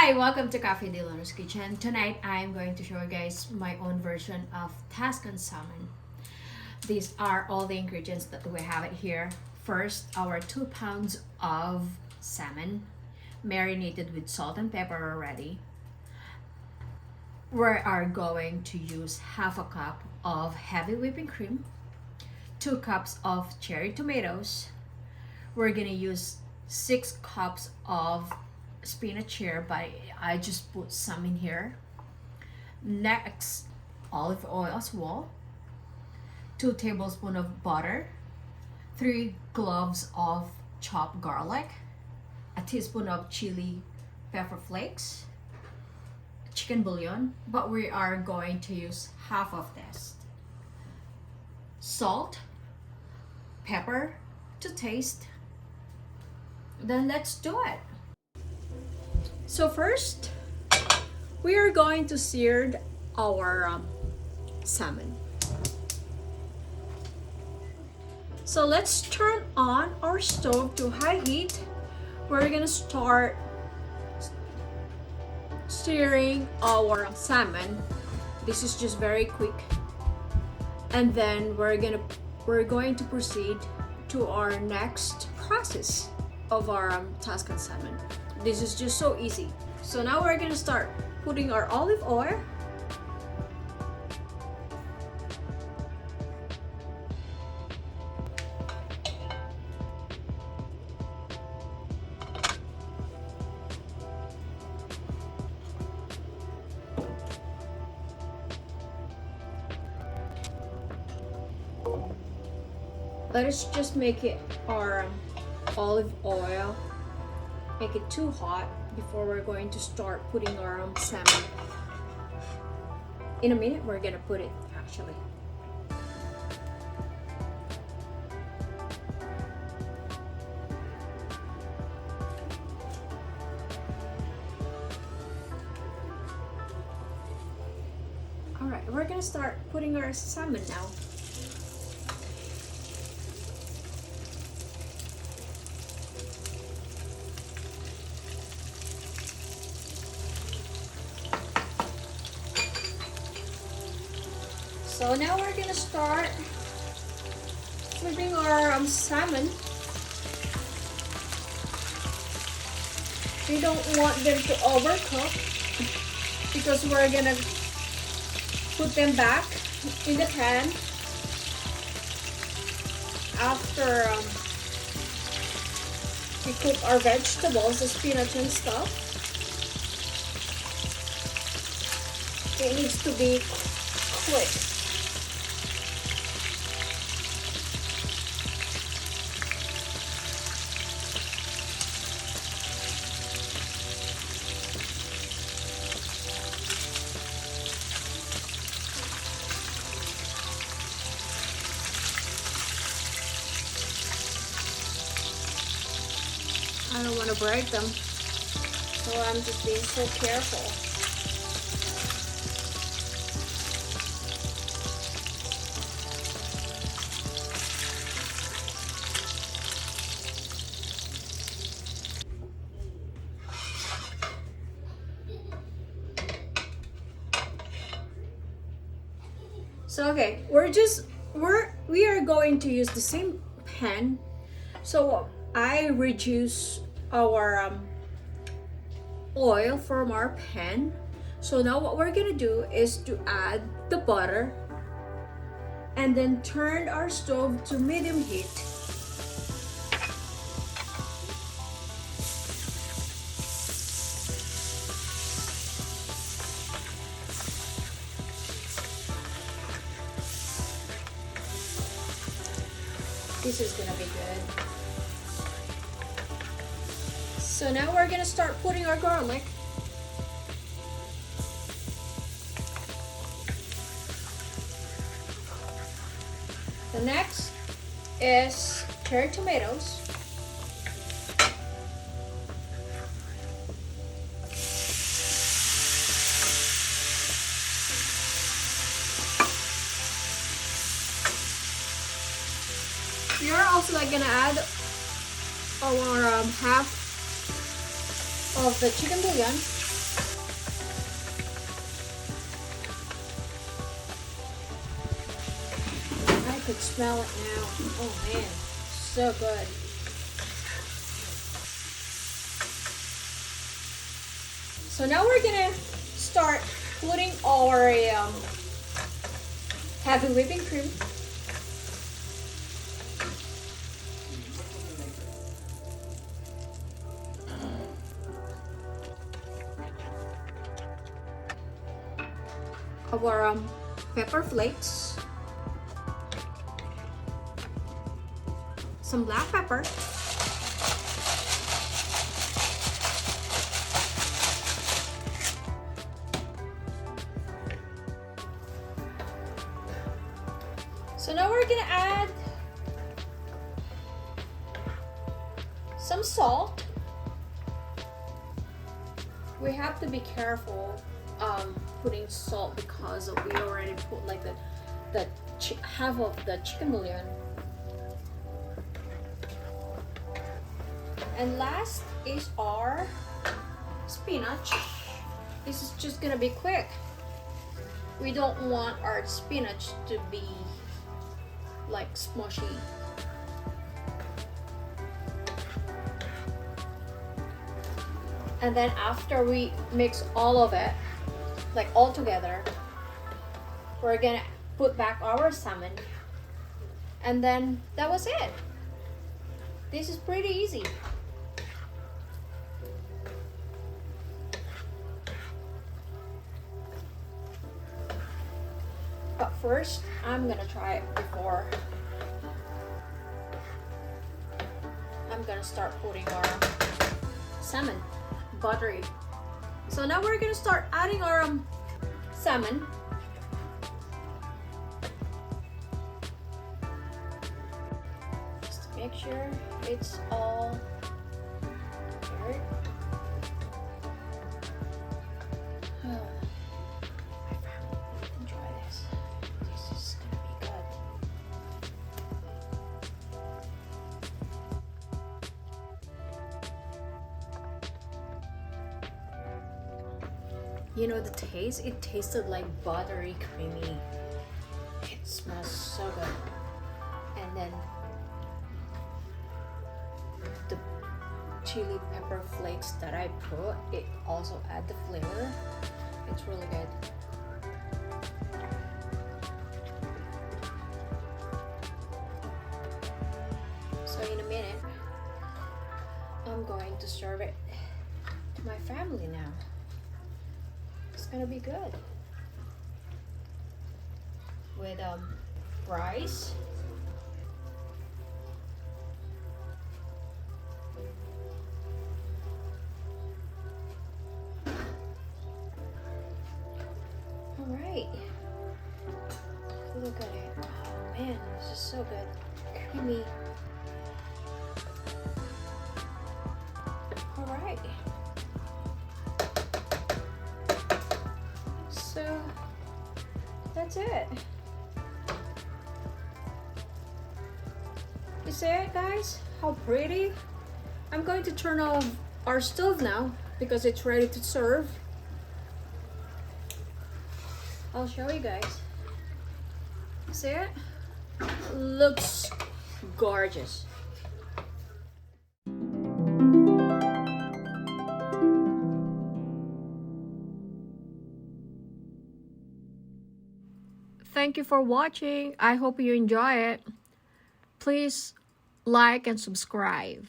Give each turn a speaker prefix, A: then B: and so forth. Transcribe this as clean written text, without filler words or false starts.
A: Hi, welcome to Cafe Dealer's Kitchen. Tonight I'm going to show you guys my own version of Tuscan salmon. These are all the ingredients that we have it here. First, our 2 pounds of salmon, marinated with salt and pepper already. We are going to use half a cup of heavy whipping cream, 2 cups of cherry tomatoes. We're gonna use 6 cups of spinach here, but I just put some in here. Next, olive oil as well, 2 tablespoons of butter, 3 cloves of chopped garlic, a teaspoon of chili pepper flakes, chicken bouillon, but we are going to use half of this, salt, pepper to taste. Then let's do it. So first, we are going to sear our salmon. So let's turn on our stove to high heat. We're gonna start searing our salmon. This is just very quick. And then we're going to proceed to our next process of our Tuscan salmon. This is just so easy. So now we're gonna start putting our olive oil. Let us just make it our olive oil, make it too hot before we're going to start putting our salmon. In a minute we're gonna put it actually. Alright, we're gonna start putting our salmon now. So now we're gonna start flipping our salmon. We don't want them to overcook because we're gonna put them back in the pan after we cook our vegetables, the spinach and stuff. It needs to be quick. I don't want to break them, so I'm just being so careful. So okay, we are going to use the same pan. So I reduce our oil from our pan. So now what we're gonna do is to add the butter and then turn our stove to medium heat. This is gonna be good. So now we're gonna start putting our garlic. The next is cherry tomatoes. We are also gonna add our half of the chicken bouillon. smell it now. Oh man, so good. So now we're gonna start putting our heavy whipping cream. Our pepper flakes, some black pepper, so now we're gonna add some salt. We have to be careful putting salt because we already put like the half of the chicken bouillon. And last is our spinach. This is just gonna be quick. We don't want our spinach to be like smushy. And then after we mix all of it, like all together, we're gonna put back our salmon. And then that was it. This is pretty easy. But first, I'm gonna try it before I'm gonna start putting our salmon, buttery. So now we're gonna start adding our salmon. Just to make sure it's all prepared. You know the taste? It tasted like buttery, creamy. It smells so good. And then the chili pepper flakes that I put, it also add the flavor. It's really good. So in a minute, I'm going to serve it to my family now. It's gonna be good with rice, all right, look at it. Oh man, this is so good, creamy. All right. So that's it. You see it, guys? How pretty. I'm going to turn off our stove now because it's ready to serve. I'll show you guys. See it? Looks gorgeous. Thank you for watching. I hope you enjoy it. Please like and subscribe.